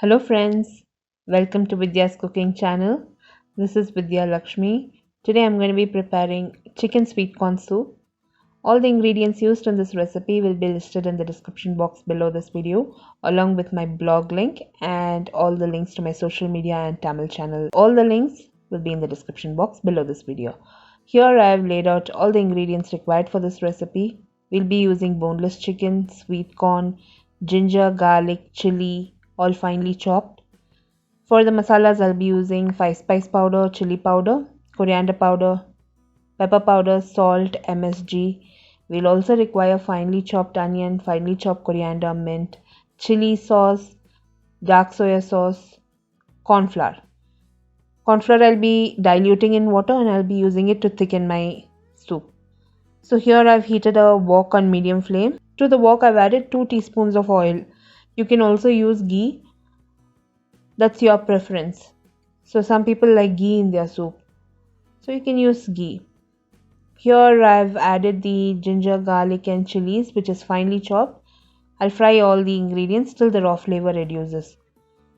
Hello friends, welcome to Vidyascooking channel. This is Vidya Lakshmi. Today I'm going to be preparing chicken sweet corn soup. All the ingredients used in this recipe will be listed in the description box below this video, along with my blog link and all the links to my social media and Tamil channel. All the links will be in the description box below this video. Here I have laid out all the ingredients required for this recipe. We'll be using boneless chicken, sweet corn, ginger, garlic, chili, all finely chopped. For the masalas, I'll be using 5 spice powder, chili powder, coriander powder, pepper powder, salt, MSG. We'll also require finely chopped onion, finely chopped coriander, mint, chili sauce, dark soya sauce, corn flour. Corn flour I'll be diluting in water and I'll be using it to thicken my soup. So here I've heated a wok on medium flame. To the wok I've added 2 teaspoons of oil. You can also use ghee. That's your preference. So some people like ghee in their soup, so you can use ghee. Here I've added the ginger, garlic and chilies, which is finely chopped. I'll fry all the ingredients till the raw flavor reduces.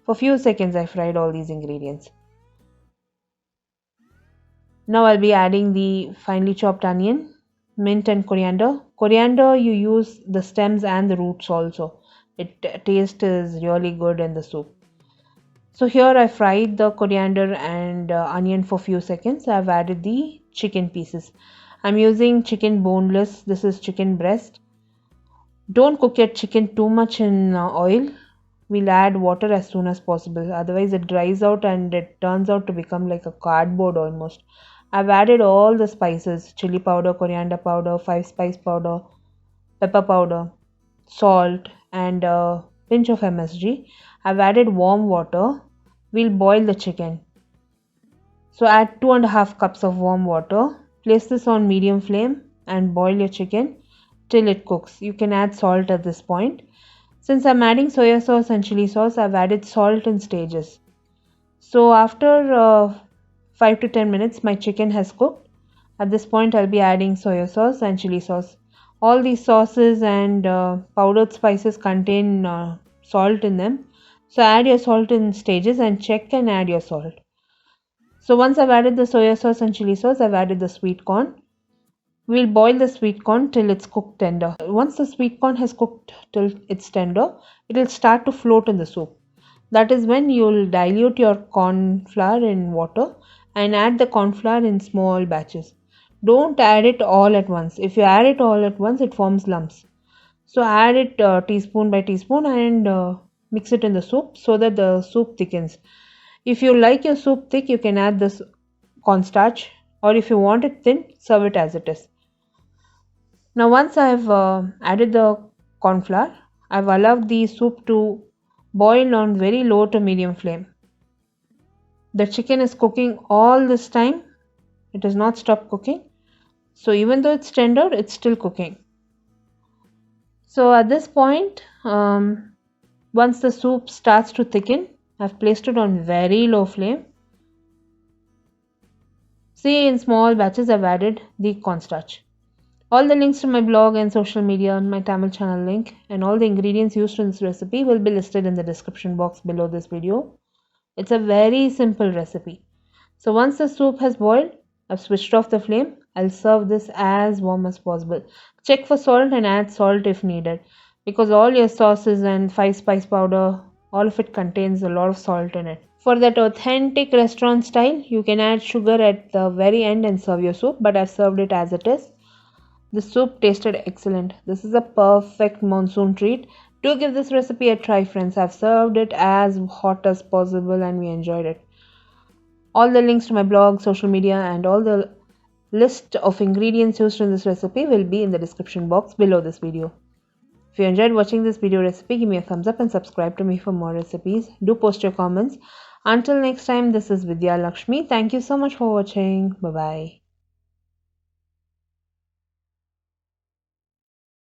For few seconds I fried all these ingredients. Now I'll be adding the finely chopped onion, mint and coriander. Coriander you use the stems and the roots also. Taste is really good in the soup. So here I fried the coriander and onion for few seconds. I've added the chicken pieces. I'm using chicken boneless. This is chicken breast. Don't cook your chicken too much in oil. We'll add water as soon as possible. Otherwise it dries out and it turns out to become like a cardboard almost. I've added all the spices, chili powder, coriander powder, 5 spice powder, pepper powder, salt and a pinch of MSG. I've added warm water. We'll boil the chicken. So add 2.5 cups of warm water. Place this on medium flame and boil your chicken till it cooks. You can add salt at this point. Since I'm adding soya sauce and chili sauce, I've added salt in stages. So after 5 to 10 minutes, my chicken has cooked. At this point, I'll be adding soya sauce and chili sauce. All these sauces and powdered spices contain salt in them. So add your salt in stages and check and add your salt. So once I've added the soya sauce and chili sauce, I've added the sweet corn. We'll boil the sweet corn till it's cooked tender. Once the sweet corn has cooked till it's tender, it will start to float in the soup. That is when you'll dilute your corn flour in water and add the corn flour in small batches. Don't add it all at once. If you add it all at once, it forms lumps. So add it teaspoon by teaspoon and mix it in the soup so that the soup thickens. If you like your soup thick, you can add this cornstarch, or if you want it thin, serve it as it is. Now once I've added the corn flour, I've allowed the soup to boil on very low to medium flame. The chicken is cooking all this time. It has not stopped cooking. So even though it's tender, it's still cooking. So at this point, once the soup starts to thicken, I've placed it on very low flame. See, in small batches I've added the cornstarch. All the links to my blog and social media on my Tamil channel link and all the ingredients used in this recipe will be listed in the description box below this video. It's a very simple recipe. So once the soup has boiled, I've switched off the flame. I'll serve this as warm as possible. Check for salt and add salt if needed, because all your sauces and 5 spice powder, all of it contains a lot of salt in it. For that authentic restaurant style, you can add sugar at the very end and serve your soup, but I've served it as it is. The soup tasted excellent. This is a perfect monsoon treat. Do give this recipe a try, friends. I've served it as hot as possible and we enjoyed it. All the links to my blog, social media and all the list of ingredients used in this recipe will be in the description box below this video. If you enjoyed watching this video recipe, give me a thumbs up and subscribe to me for more recipes. Do post your comments. Until next time, this is Vidya Lakshmi. Thank you so much for watching. Bye-bye.